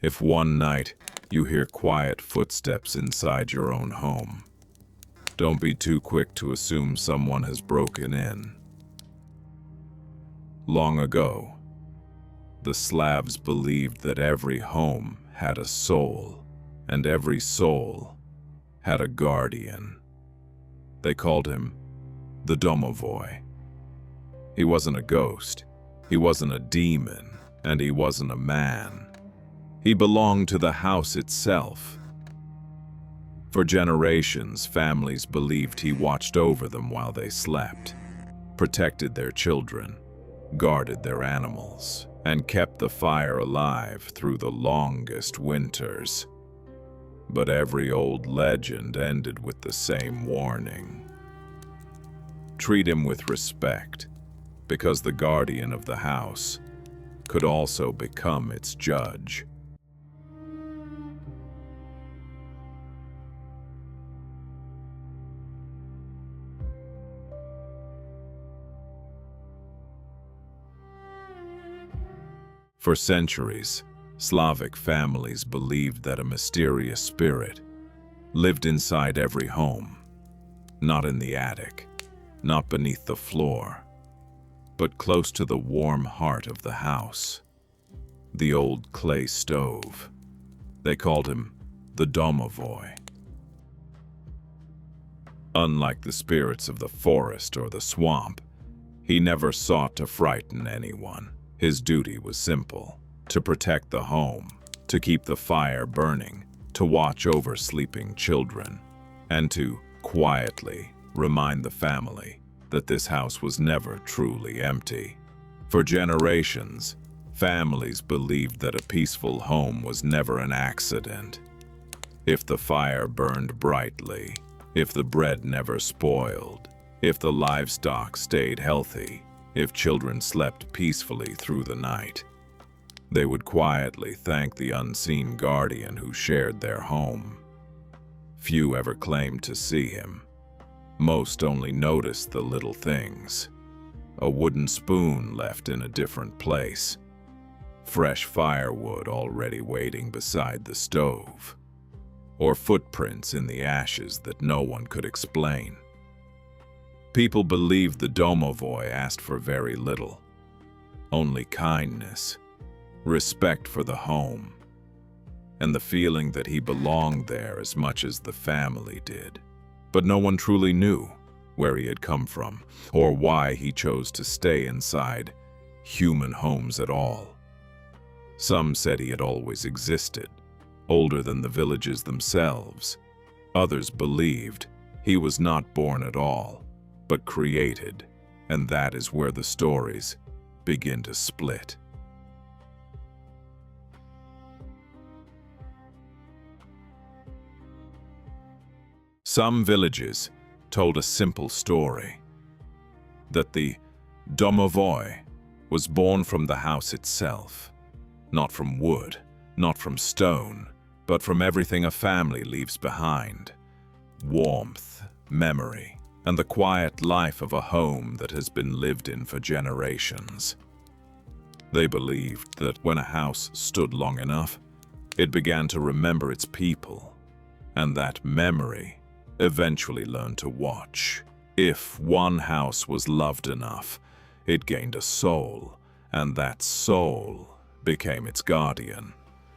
If one night you hear quiet footsteps inside your own home, don't be too quick to assume someone has broken in. Long ago, the Slavs believed that every home had a soul, and every soul had a guardian. They called him the Domovoi. He wasn't a ghost, he wasn't a demon, and he wasn't a man. He belonged to the house itself. For generations, families believed he watched over them while they slept, protected their children, guarded their animals, and kept the fire alive through the longest winters. But every old legend ended with the same warning. Treat him with respect, because the guardian of the house could also become its judge. For centuries, Slavic families believed that a mysterious spirit lived inside every home, not in the attic, not beneath the floor, but close to the warm heart of the house, the old clay stove. They called him the Domovoi. Unlike the spirits of the forest or the swamp, he never sought to frighten anyone. His duty was simple: to protect the home, to keep the fire burning, to watch over sleeping children, and to quietly remind the family that this house was never truly empty. For generations, families believed that a peaceful home was never an accident. If the fire burned brightly, if the bread never spoiled, if the livestock stayed healthy, if children slept peacefully through the night, they would quietly thank the unseen guardian who shared their home. Few ever claimed to see him. Most only noticed the little things: a wooden spoon left in a different place, fresh firewood already waiting beside the stove, or footprints in the ashes that no one could explain. People believed the Domovoi asked for very little: only kindness, respect for the home, and the feeling that he belonged there as much as the family did. But no one truly knew where he had come from, or why he chose to stay inside human homes at all. Some said he had always existed, older than the villages themselves. Others believed he was not born at all, but created, and that is where the stories begin to split. Some villages told a simple story: that the Domovoi was born from the house itself, not from wood, not from stone, but from everything a family leaves behind: warmth, memory, and the quiet life of a home that has been lived in for generations. They believed that when a house stood long enough, it began to remember its people, and that memory eventually learned to watch. If one house was loved enough, it gained a soul, and that soul became its guardian.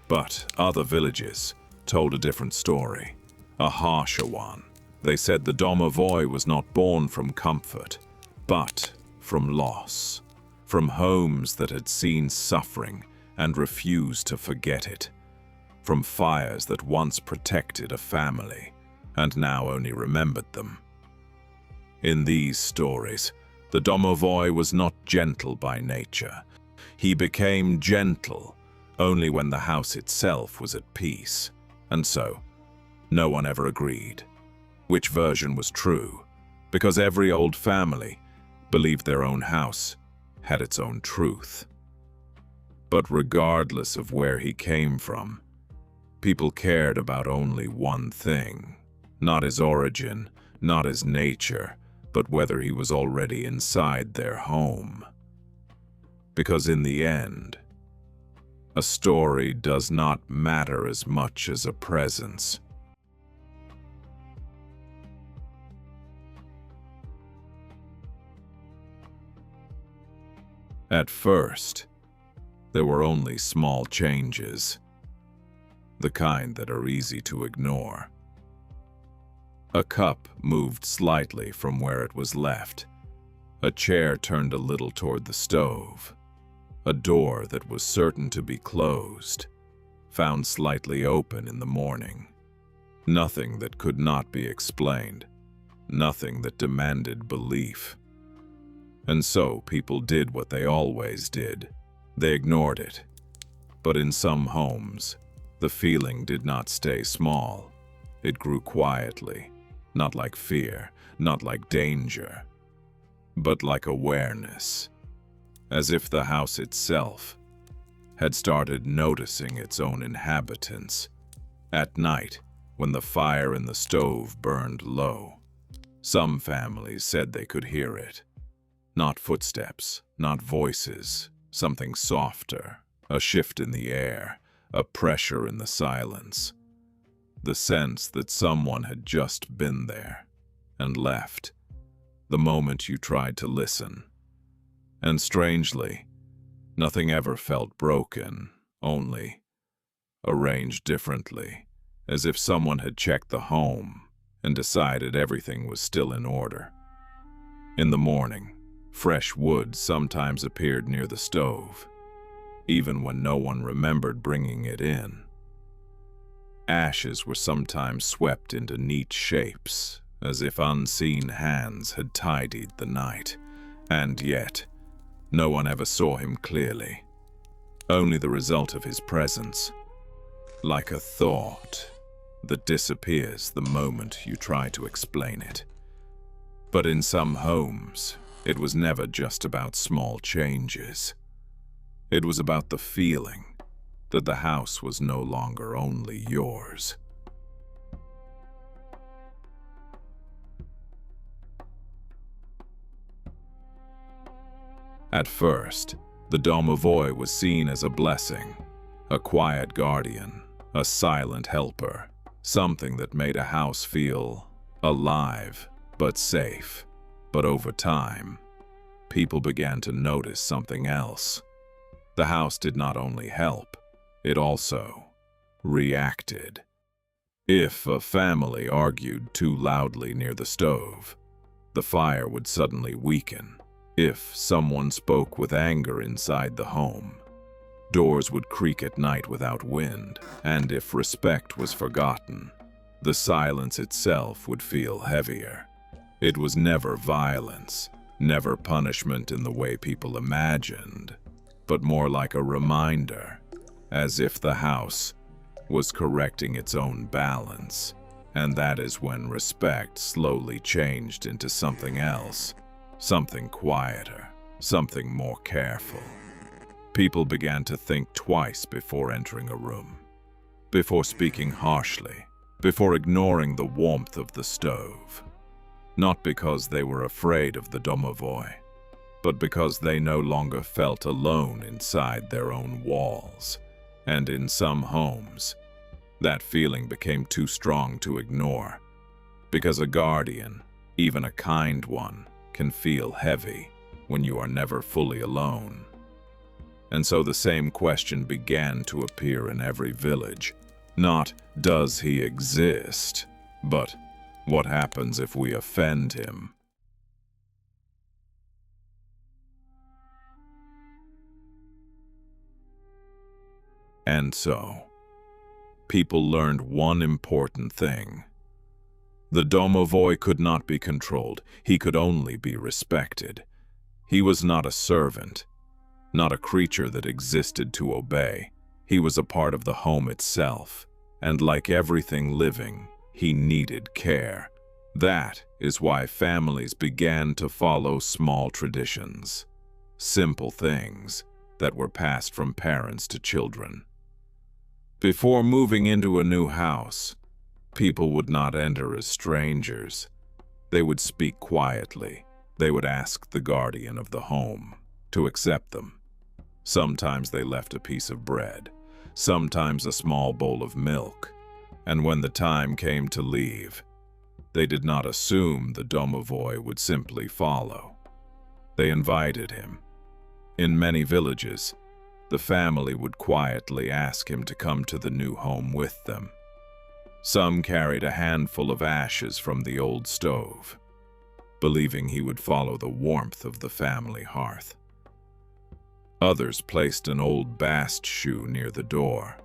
But other villages told a different story, a harsher one. They said the Domovoi was not born from comfort, but from loss, from homes that had seen suffering and refused to forget it, from fires that once protected a family and now only remembered them. In these stories, the Domovoi was not gentle by nature. He became gentle only when the house itself was at peace, and so no one ever agreed which version was true, because every old family believed their own house had its own truth. But regardless of where he came from, people cared about only one thing: not his origin, not his nature, but whether he was already inside their home. Because in the end, A story does not matter as much as a presence. At first, there were only small changes, the kind that are easy to ignore. A cup moved slightly from where it was left. A chair turned a little toward the stove. A door that was certain to be closed found slightly open in the morning. Nothing that could not be explained, nothing that demanded belief. And so people did what they always did. They ignored it. But in some homes, the feeling did not stay small. It grew quietly, not like fear, not like danger, but like awareness, as if the house itself had started noticing its own inhabitants. At night, when the fire in the stove burned low, some families said they could hear it. Not footsteps, not voices, something softer, a shift in the air, a pressure in the silence. The sense that someone had just been there and left the moment you tried to listen. And strangely, nothing ever felt broken, only arranged differently, as if someone had checked the home and decided everything was still in order. In the morning, fresh wood sometimes appeared near the stove, even when no one remembered bringing it in. Ashes were sometimes swept into neat shapes, as if unseen hands had tidied the night, and yet no one ever saw him clearly, only the result of his presence, like a thought that disappears the moment you try to explain it. But in some homes, it was never just about small changes. It was about the feeling that the house was no longer only yours. At first, the Domovoi was seen as a blessing, a quiet guardian, a silent helper, something that made a house feel alive but safe. But over time, people began to notice something else. The house did not only help, it also reacted. If a family argued too loudly near the stove, the fire would suddenly weaken. If someone spoke with anger inside the home, doors would creak at night without wind. And if respect was forgotten, the silence itself would feel heavier. It was never violence, never punishment in the way people imagined, but more like a reminder, as if the house was correcting its own balance. And that is when respect slowly changed into something else, something quieter, something more careful. People began to think twice before entering a room, before speaking harshly, before ignoring the warmth of the stove. Not because they were afraid of the Domovoi, but because they no longer felt alone inside their own walls. And in some homes, that feeling became too strong to ignore, because a guardian, even a kind one, can feel heavy when you are never fully alone. And so the same question began to appear in every village. Not, does he exist, but what happens if we offend him? And so, people learned one important thing. The Domovoi could not be controlled, he could only be respected. He was not a servant, not a creature that existed to obey. He was a part of the home itself, and like everything living, he needed care. That is why families began to follow small traditions, simple things that were passed from parents to children. Before moving into a new house, people would not enter as strangers. They would speak quietly. They would ask the guardian of the home to accept them. Sometimes they left a piece of bread, sometimes a small bowl of milk, and when the time came to leave, they did not assume the Domovoi would simply follow. They invited him. In many villages, the family would quietly ask him to come to the new home with them. Some carried a handful of ashes from the old stove, believing he would follow the warmth of the family hearth. Others placed an old bast shoe near the door.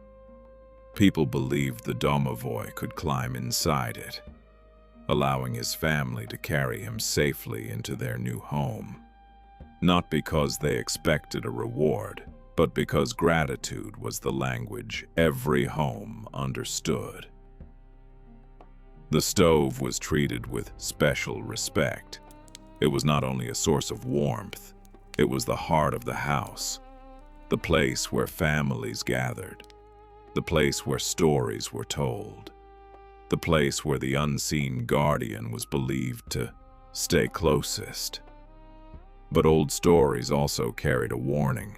People believed the Domovoi could climb inside it, allowing his family to carry him safely into their new home. Not because they expected a reward, but because gratitude was the language every home understood. The stove was treated with special respect. It was not only a source of warmth, it was the heart of the house, the place where families gathered, the place where stories were told, the place where the unseen guardian was believed to stay closest. But old stories also carried a warning.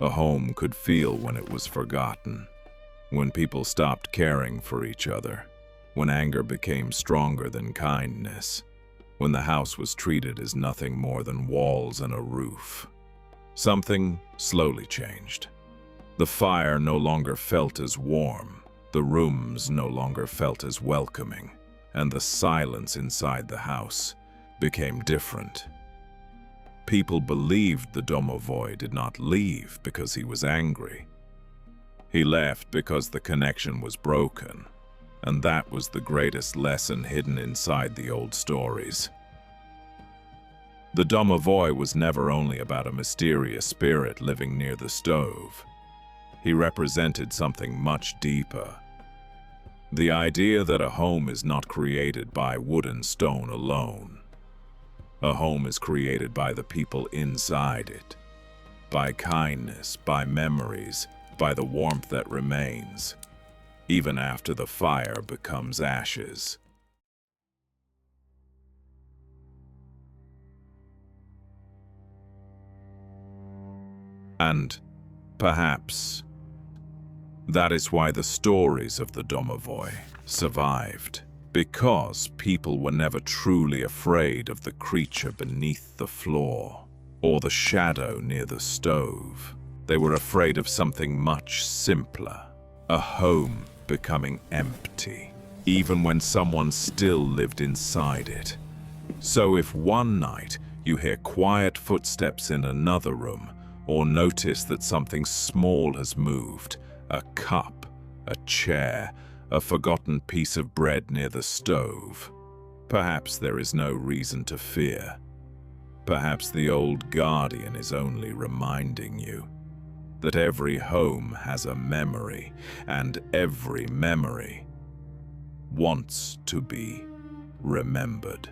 A home could feel when it was forgotten, when people stopped caring for each other, when anger became stronger than kindness, when the house was treated as nothing more than walls and a roof. Something slowly changed. The fire no longer felt as warm, the rooms no longer felt as welcoming, and the silence inside the house became different. People believed the Domovoi did not leave because he was angry. He left because the connection was broken. And that was the greatest lesson hidden inside the old stories. The Domovoi was never only about a mysterious spirit living near the stove. He represented something much deeper. The idea that a home is not created by wood and stone alone. A home is created by the people inside it, by kindness, by memories, by the warmth that remains, even after the fire becomes ashes. And perhaps that is why the stories of the Domovoi survived, because people were never truly afraid of the creature beneath the floor or the shadow near the stove. They were afraid of something much simpler, a home becoming empty, even when someone still lived inside it. So if one night you hear quiet footsteps in another room, or notice that something small has moved, a cup, a chair, a forgotten piece of bread near the stove, perhaps there is no reason to fear. Perhaps the old guardian is only reminding you that every home has a memory, and every memory wants to be remembered.